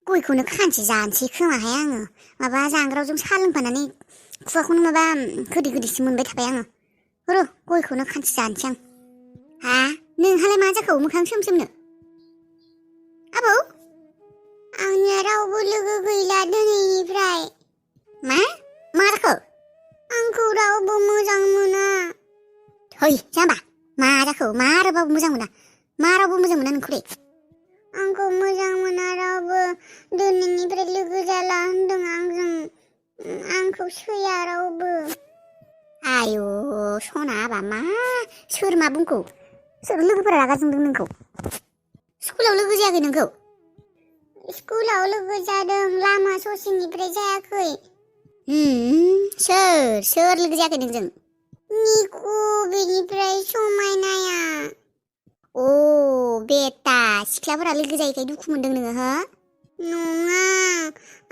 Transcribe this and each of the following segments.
गयखौनो खानसे जानोसै खोमाहाय आङो माबा जांग्रावजों साहा लोंफानानै खुगाखौनो माबा गोदै गोदैसो मोनबाय थाबाय आङो र' गयखौनो खानसे जानोसै आं हा नोंहालाय मा जाखो मोखां सोमसोमनो आबौ आंनिया रावबो लोगो गैला दिनैनिफ्राय मा जाखो आंखौ रावबो मोजां मोना है जाम्बा मा जाखो मा रावबो मोजां मोना मा रावबो मोजां मोना नोंखौलाय आंखौ मोजां मोना रावबो दिनैनिफ्राय लोगो जाला होनदों आंजों आंखौ सैया रावबो आयु सना आबा मा सोर मा बुंखौ सोर लोगोफोरा रागा जोंदों नोंखौ स्कुलाव लोगो जायाखै नोंखौ स्कुलाव लोगो जादों लामा ससेनिफ्राय जायाखै सोर लोगो जायाखै नोंजों निकु बेनिफ्राय समायनाया अ बेटा सिख्लाफोरा लोगो जायैखाय दुखु मोनदों नोङो हो नङा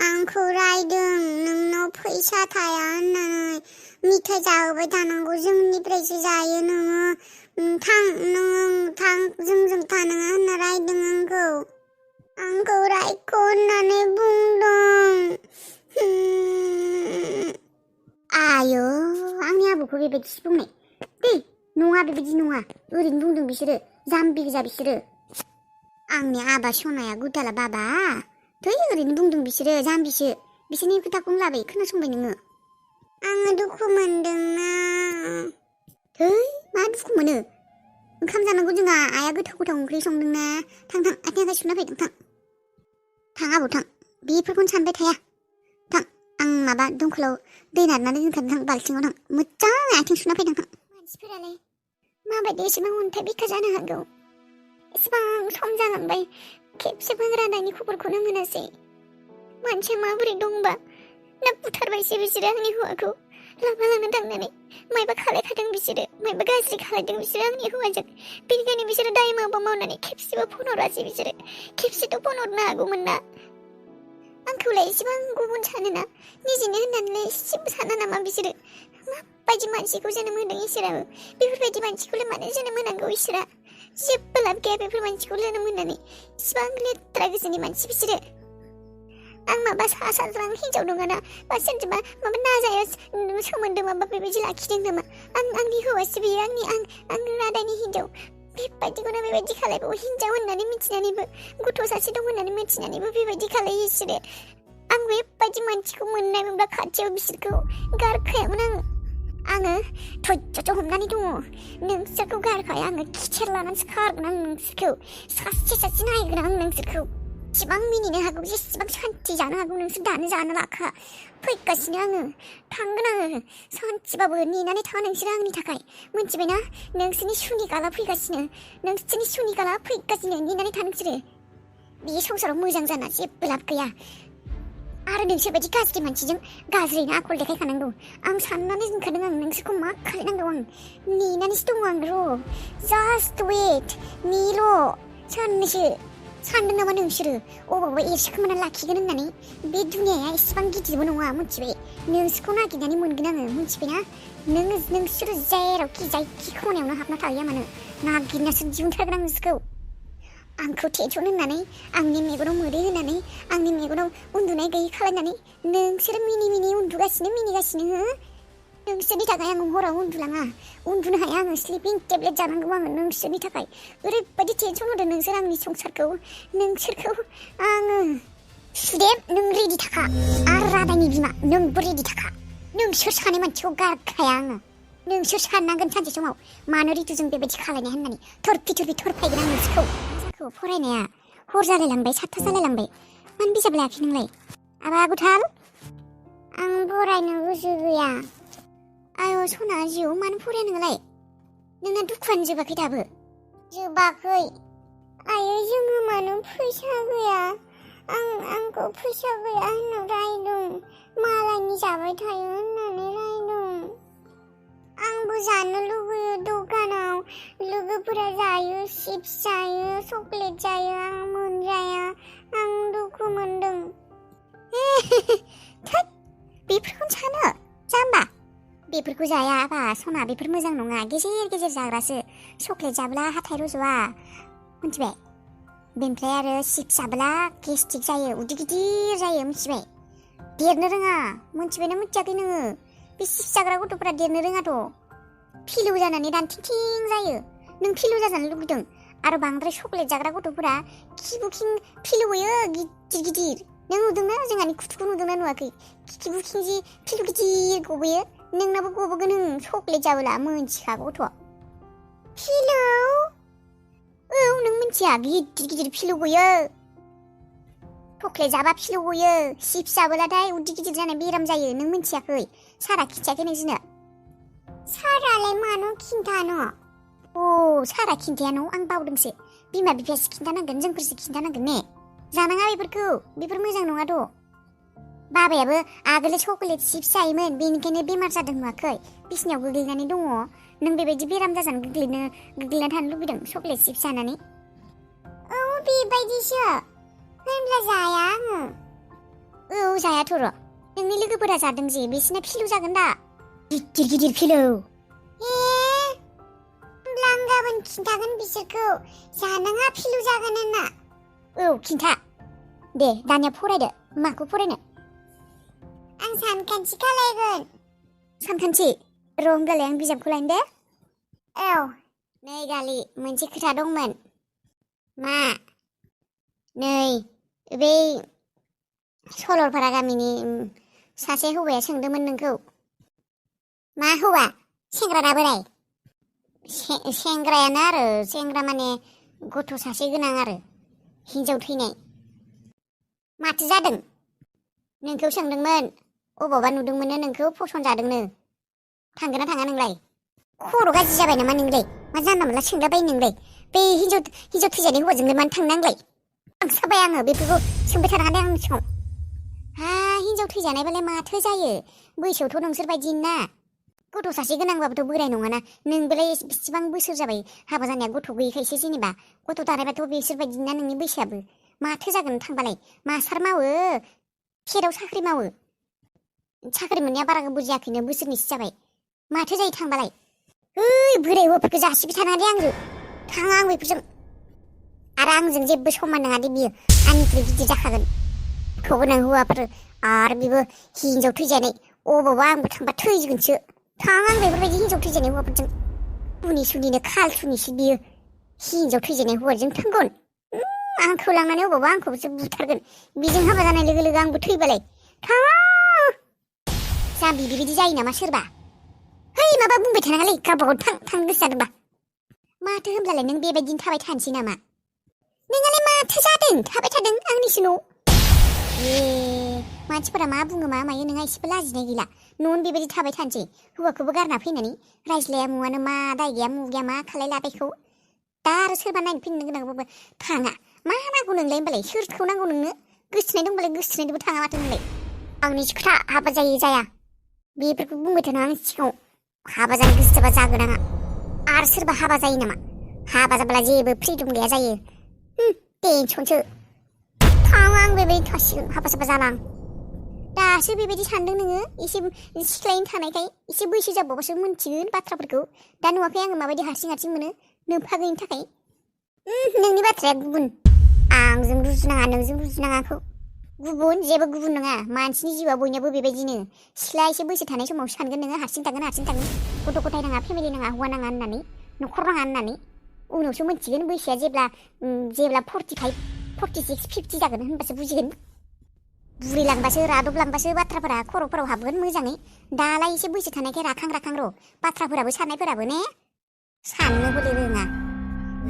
आंखौ रायदों नोंनाव फैसा थाया होननानै मिथाइ जाहोबाय थानांगौ जोंनिफ्रायसो जायो नोङो थां जोंजों थानाङा होनना रायदों आंखौ रायख' होननानै बुंदों आयो आंनि आबौखौ बेबायदिसो बुंनाय दे नङा बेबायदि नङा ओरैनो बुंदों बिसोरो जाम्बि गोजा बिसोरो आंनि आबा सनाया गुदाला बाबा थै ओरैनो बुंदों बिसोरो जाम्बिसो बिसोरनि खोथाखौनो लाबाय खोनासंबाय नोङो आङो दुखु मोनदोंना थै मा दुखु मोनो ओंखाम जानांगौ जोंहा आइया गोथाव ओंख्रि संदोंना थां आथिं आखाइ सुना फैदों थां आबौ थां बेफोरखौनो सानबाय थाया थां आं माबा दंखलाव दै नारनानै दोनखादों थां बाल्थिङाव थां मोजां आथिं सुना फैदों थां मानसिफोरालाय माबायदि एसेबां अन्थाइ बिखा जानो हागौ एसेबां सम जालांबाय खेबसेबो रादानि खबरखौनो मोनासै मानसिया माबोरै दंबा ना बुथारबायसो बिसोरो आंनि हौवाखौ लामा लांनो थांनानै मायबा खालायखादों बिसोरो मायबा गाज्रि खालायदों बिसोरो आंनि हौवाजों बेनिखायनो बिसोरो दाय माबा मावनानै खेबसेबो फन हरासै बिसोरो खेबसेथ' फन हरनो हागौमोन ना आंखौलाय एसेबां गुबुन सानोना निजेनो होननानैलाय एसेबो साना नामा बिसोरो माबायदि मानसिखौ जोनोम होदों इसोराबो बेफोरबायदि मानसिखौलाय मानो जोनोम होनांगौ इसोरा जेबो लाब गैया बेफोर मानसिखौ जोनोम होनानै इसिबां लेथ्रा गोसोनि मानसि बिसोरो आं माबा साज्रां हिन्जाव नङाना बा सोरजोंबा माबा नाजाया सोमोन्दो माबा बेबायदि लाखिदों नामा आंनि हौवासो बेयो आं रादानि हिन्जाव बेबायदिखौनो बेबायदि खालायबावो हिन्जाव होननानै मिथिनानैबो गथ' सासे दं होननानै मिथिनानैबो बेबायदि खालायो इसोरो आं बेबायदि मानसिखौ मोननाय मोनबा खाथियाव बिसोरखौ गारखायामोन आङो धैर्यजों हमनानै दङ नोंसोरखौ गारखाया आङो खिथेर लानानैसो खारगोन आं नोंसोरखौ सासे नायगोन आं नोंसोरखौ जेसेबां मिनिनो हागौ जेसेबां सान्थि जानो हागौ नोंसोर दानो जानो लाखा फैगासिनो आङो थांगोन आङो सान्थिबाबो नेनानै था नोंसोर आंनि थाखाय मिथिबायना नोंसोरनि सुनिगाला फैगासिनो नेनानै था नोंसोरो बे संसाराव मोजां जाना जेबो लाब गैया आरो नोंसोर बायदि गाज्रि मानसिजों गाज्रिनो आखल देखायखानांगौ आं साननानै दोनखादों आं नोंसोरखौ मा खालायनांगौ आं नेनानैसो दङ आं र' जास्ट वेट नेल' साननैसो सानदों नामा नोंसोरो अबावबा एरसोखोमाना लाखिगोन होननानै बे दुनियाया एसेबां गिदिरबो नङा मिथिबाय नोंसोरखौ नागिरनानै मोनगोन आङो मिथिबायना नोंसोरो जेरावखि जायखि खनायावनो हाबना थाहैया मानो नागिरनासो दिहुनथारगोन आं नोंसोरखौ आंखौ टेनसन होननानै आंनि मेगनाव मोदै होनानै आंनि मेगनाव उन्दुनाय गैयै खालायनानै नोंसोरो मिनि मिनिगासिनो हो नोंसोरनि थाखाय आं हराव उन्दुनो हाया आङो स्लिपिं टेब्लेट जानांगौ आङो नोंसोरनि थाखाय ओरैबायदि टेनसन होदों नोंसोर आंनि संसारखौ नोंसोरखौ आङो सुदेब नों रेडि थाखा आरो रादानि बिमा नोंबो रेडि थाखा नोंसोर सानै मानसिखौ गारखाया आङो नोंसोर साननांगोन सानसे समाव मानो रितुजों बेबायदि खालायनाय होननानै थरफि थरफायगोन आं नोंसोरखौ जाखौ फरायनाया हर जालायलांबाय 7था जालायलांबाय मानो बिजाब लायाखै नोंलाय आबा गुथाल आं फरायनो गोसो गैया आयौ सना जिउ मानो फराया नोंलाय नोंना दुखुआनो जोबाखै दाबो जोबाखै आयै जोङो मानो फैसा गैया आंखौ फैसा गैया होनना रायदों मालायनि जाबाय थायो होननानै रायदों आंबो जानो लुबैयो दखानाव लोगोफोरा जायो चिप्स जायो चकलेट जायो आं मोनजाया आं दुखु मोनदों थोद बेफोरखौनो सानो जाम्बा बेफोरखौ जाया बा सना बेफोर मोजां नङा गेजेर गेजेर जाग्रासो चकलेट जाब्ला हाथाय रज'आ मिथिबाय बेनिफ्राय आरो चिप्स जाब्ला गेस्ट्रिक जायो, उदै गिदिर जायो, मिथिबाय? देरनो रोङा, मिथिबायना मिथियाखै नोङो? बे चिप्स जाग्रा गथ'फोरा देरनो रोङाथ'। फिलौ जानानै रानथिं जायो। नों फिलौ जाजानो लुगैदों? आरो बांद्राय चक्लेट जाग्रा गथ'फोरा खिबुखिं फिलौ गयो गिदिर गिदिर। नों नुदोंना? जोंहानि खुथुखौ नुदोंना नुवाखै? खिबुखिं जि फिलौ गिदिर गबोयो। नोंनाबो गबोगोन चक्लेट जाबोला, मिथिखागौ गथ'। फिलौ? औ, नों मिथिया? गिदिर गिदिर फिलौ गयो। चक्लेट जाबा फिलौ गयो, चिप्स जाबोलाथाय उदै गिदिर जानाय बेराम जायो। नों मिथियाखै? सारा खिन्थियाखै नोंसोरनो? सारालाय मानो खिन्थानो? सारा खिन्थाया न', आं बावदोंसो। बिमा बिफायासो खिन्थानांगोन, जोंफोरसो खिन्थानांगोन ने? जानाङा बेफोरखौ, बेफोर मोजां नङाथ'। बाबायाबो आगोल चक्लेट चिप्स जायोमोन, बेनिखायनो बेमार जादों नुवाखै? बिसिनायाव गोग्लैनानै दङ। नों बेबायदि बेराम जाजानो गोग्लैना थानो लुबैदों चक्लेट चिप्स जानानै? औ, बेबायदिसो। होनब्ला जाया आङो। औ, जायाथ' र'। नोंनि लोगोफोरा जादों जे, बिसिना फिलौ जागोन दा। गिदिर गिदिर फिलौ। होनब्ला आं गाबोन खिन्थागोन बिसोरखौ, जानाङा फिलौ जागोन होनना। औ, खिन्था। दे, दानिया फरायदो। माखौ फरायनो? आं सानखान्थि खालायगोन। सानखान्थि? र' होमब्लालाय आं बिजाबखौ लायनो दे। औ। नै गालि, मोनसे खोथा दंमोन। मा? नै, बै सलरपारा गामिनि सासे हौवाया सोंदोंमोन नोंखौ। मा हौवा? सेंग्रा ना बोराय? सेंग्रायानो आरो, सेंग्रा माने गथ' सासे गोनां आरो, हिनजाव थैनाय। माथो जादों? नोंखौ सोंदोंमोन, अबावबा नुदोंमोननो नोंखौ फसंजादोंनो। थांगोन ना थाङा नोंलाय? खर' गाज्रि जाबाय नामा नोंलाय? मा जानला मोनला सोंलाबायो नोंलाय? बे हिनजाव थैजानाय हौवाजोंलाय मानो थांनो नांलाय? साबाय आङो, बेफोरखौ सोंबाय थानाङा दे आंनि सिगाङाव। हिनजाव थैजानायबालाय माथो जायो? बैसोआवथ' नोंसोर बायदि ना। गथ' सासे गोनांबाबोथ' बोराय नङाना। नोंबोलाय बेसेबां बोसोर जाबाय हाबा जानाया? गथ' गैयैखायसो जेनेबा। गथ' थानायबाथ' बिसोरबायदि ना नोंनि बैसोआबो। माथो जागोन थांबालाय? मास्टार मावो, खेराव साख्रि मावो। साख्रि मोननाया बारा गोबाव जायाखैनो, बोसोरनैसो जाबाय। माथो जायो थांबालाय? बोराय हौवाफोरखौ जासिबाय थानाङा दे आंजों। थाङा आं बेफोरजों। आरो आंजों जेबो समान नङा दे बियो, आंनिख्रुइ गिदिर जाखागोन। गथ' गोनां हौवाफोर आरो बेबो हिनजाव थैजानाय। अबावबा आंबो थांबा थैजोगोनसो। थाङा आं बेफोरबायदि हिनजाव थैजानाय हौवाफोरजों। सुनिनो खालसुनिसो बियो, हिनजाव थैजानाय हौवाजों थांगोन। आंखौ लांनानै अबावबा आंखौसो बुथारगोन। बेजों हाबा जानाय लोगो लोगो आंबो थैबालाय थाङा। जाम्बि बेबायदि जायो नामा सोरबा? माबा बुंबाय थानाङालै, गावबागाव थांनो गोसो जादोंबा। माथो होनब्लालाय नों बेबायदिनो थाबाय थानोसै नामा? नोंहालाय माथो जादों? थाबाय थादों आंनिसो न'। मानसिफोरा मा बुङो मा मायो, नोंहा एसेबो लाजिनाय गैला? न'आवनो बेबायदि थाबाय थानोसै, हौवाखौबो गारना फैनानै। रायज्लाया मुवानो, मा दाय गैया मु गैया, मा खालायलाबायखौ? दा आरो सोरबा नायनो फैनो गोनांबाबो थाङा। मा नांगौ नोंलाय होमबालाय? सोरखौ नांगौ नोंनो? गोसथोनाय दंबालाय गोसथोनायजोंबो थाङा माथो नोंलाय? आंनिसो खोथा, हाबा जायो जाया बेफोरखौ बुंबाय थानाङा आंनि सिगाङाव। हाबा जानो गोसो जाबा जागोन आंहा। आरो सोरबा हाबा जायो नामा? हाबा जाब्ला जेबो फ्रिदम गैया जायो। टेनसनसो। थाङा आं बेबायदि थासिगोन, हाबा साबा जाला आं। दासो बेबायदि सानदों नोङो? एसे सिख्लायैनो थानायखाय, एसे बैसो जाबावबासो मोनथिगोन बाथ्राफोरखौ। दा नुवाखै आङो माबायदि हारसिं हारसिं मोनो नोमफा गैयिनि थाखाय? नोंनि बाथ्राया गुबुन। आंजों रुजुनाङा, नोंजों रुजुनाङा आंखौ। गुबुन जेबो गुबुन नङा। मानसिनि जिउआ बयनाबो बेबायदिनो। सिख्ला एसे बैसो थानाय समाव सानगोन नोङो हारसिं थागोन, गथ' गथाय नाङा, फेमिलि नाङा, हौवा नाङा होननानै, न'खर नाङा होननानै। उनावसो मोनथिगोन बैसोआ जेब्ला 45, 46, 50 जागोन होनबासो बुजिगोन। बुरिलांबासो, रादबलांबासो बाथ्राफोरा खर'फोराव हाबगोन मोजाङै। दालाय एसे बैसो थानायखाय राखां र'। बाथ्राफोराबो साननायफोराबो ने? साननो बोलो रोङा।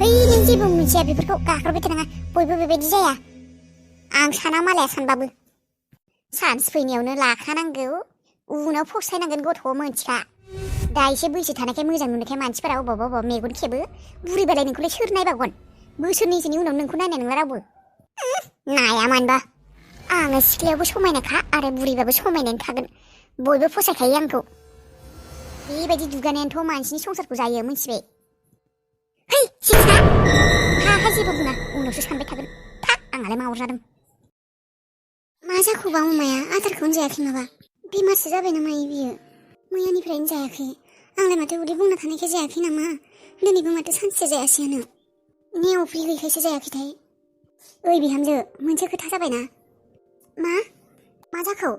नों जेबो मिथिया बेफोरखौ गाख्रबबाय थानाङा। बयबो बेबायदि जाया। आं साना मालाया सानबाबो। चान्स फैनायावनो लाखानांगौ, उनाव फसायनांगोन गथ'आव मिथिखा। दा एसे बैसो थानायखाय मोजां नुनायखाय मानसिफोरा अबावबा मेगन खेबो। बुरिबालाय नोंखौलाय सोर नायबावगोन? बोसोरनैसोनि उनाव नोंखौ नायनाय नंला रावबो। नाया मानोबा? आङो सिख्लायावबो समायनाखा आरो बुरिबाबो समायनानै थागोन। बयबो फसायखायो आंखौ। बेबायदि दुगानायानोथ' मानसिनि संसारखौ जायो, मिथिबाय? जेबो बुङा, उनावसो सानबाय थागोन। आंहालाय मा अरजादों? मा जाखोबा अमाया? आदारखौनो जायाखै माबा? बेमारसो जाबाय नामा बियो? मैयानिफ्रायनो जायाखै। आंलाय माथो उदै बुंना थानायखाय जायाखै नामा? दिनैबो माथो सानसे जायासैयानो। अफ्रि गैयैखायसो जायाखैथाय। ओइ बिहामजो मोनसे खोथा जाबायना। मा जाखो?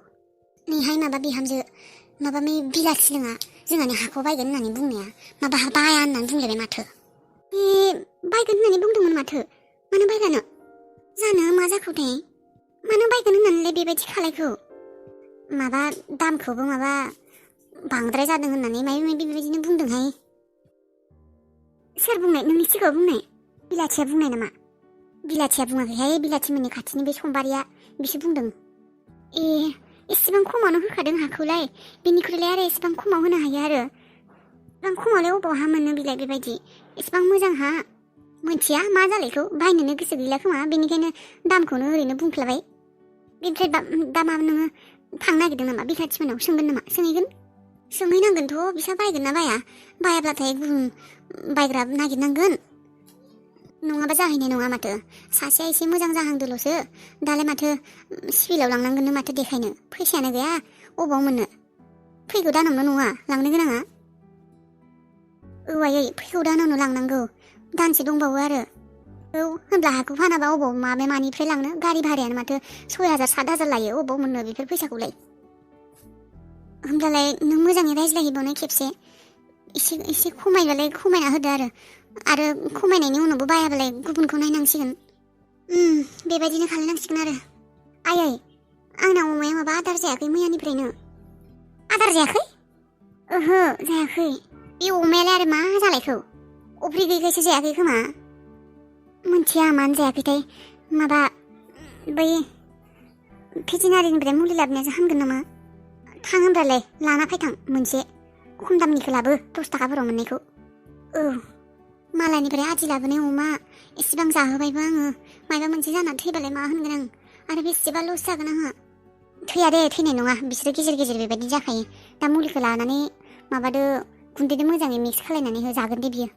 नैहाय माबा बिहामजो माबा बिलाथि लोङा जोंहानि हाखौ बायगोन होननानै बुंनाया माबा बाया होननानै बुंलायबाय माथो। बायगोन होननानै बुंदोंमोन माथो, मानो बायगानो? जानो मा जाखोथाय, मानो बायगोन होननानैलाय बेबायदि खालायखो? माबा दामखौबो माबा बांद्राय जादों होननानै माबा माबि बेबायदिनो बुंदोंहाय। सोर बुंनाय? नोंनि सिगाङाव बुंनाय? बिलाथिया बुंनाय नामा? बिलाथिया बुङाखैहाय, बिलाथिमोननि खाथिनि बे समबारिया बिसो बुंदों। एसेबां खमावनो होखादों हाखौलाय, बेनिख्रुइलाय आरो एसेबां खमाव होनो हायो आरो। एसेबां खमावलाय अबाव हा मोननो बिलाय बेबायदि, एसेबां मोजां हा। मोनथिया मा जालायखौ, बायनोनो गोसो गैला खोमा, बेनिखायनो दामखौनो ओरैनो बुंफ्लाबाय। बेनिफ्राय दामा नोङो थांनो नागिरदों नामा? बिलाथिमोनाव सोंगोन नामा? सोंहैगोन? सोंहैनांगोनथ', बिसा बायगोन ना बाया? बायाब्लाथाय गुबुन बायग्रा नागिरनांगोन। नङाबा जाहैनाय नङा माथो, सासेया एसे मोजां जाहांदोल'सो, दालाय माथो सिभिलाव लांनांगोननो माथो देखायनो, फैसायानो गैया, अबाव मोननो? फैगौ दानावनो नङा लांनो गोनाङा? आयै फैगौ दानावनो लांनांगौ, दानसे दंबावो आरो। होनब्ला हाखौ फानाबा अबाव मानिफ्राय लांनो? गारि भारायानो माथो 6,000 7,000 लायो, अबाव मोननो बेफोर फैसाखौलाय? होमब्लालाय नों मोजाङै रायज्लायहैबावनाय खेबसे, एसे खमायबालाय खमायना होदो आरो खमायनायनि उनावबो बायाबालाय गुबुनखौ नायनांसिगोन। बेबायदिनो खालायनांसिगोन आरो। आयै आंना अमाया माबा आदार जायाखै मैयानिफ्रायनो। आदार जायाखै? ओहो जायाखै। बे अमायालाय आरो मा जालायखौ? अफ्रि गैयैखायसो जायाखै खोमा। मोनथिया मानो जायाखैथाय, माबा बै भेटेनारिनिफ्राय मुलि लाबोनायासो हामगोन नामा? थां होनब्लालाय लाना फैथां मोनसे, खम दामनिखौ लाबो, 10 थाखाफोराव मोननायखौ। मालायनिफ्राय आदि लाबोनाय अमा, एसेबां जाहोबायबो आङो, माबा मोनसे जानानै थैबालाय मा होनगोन आं? आरो बेसेबा लस जागोन आंहा। थैया दे, थैनाय नङा, बिसोरो गेजेर गेजेर बेबायदि जाखायो। दा मुलिखौ लानानै माबादो, गुन्दैजों मोजाङै मिक्स खालायनानै हो, जागोन दे बियो।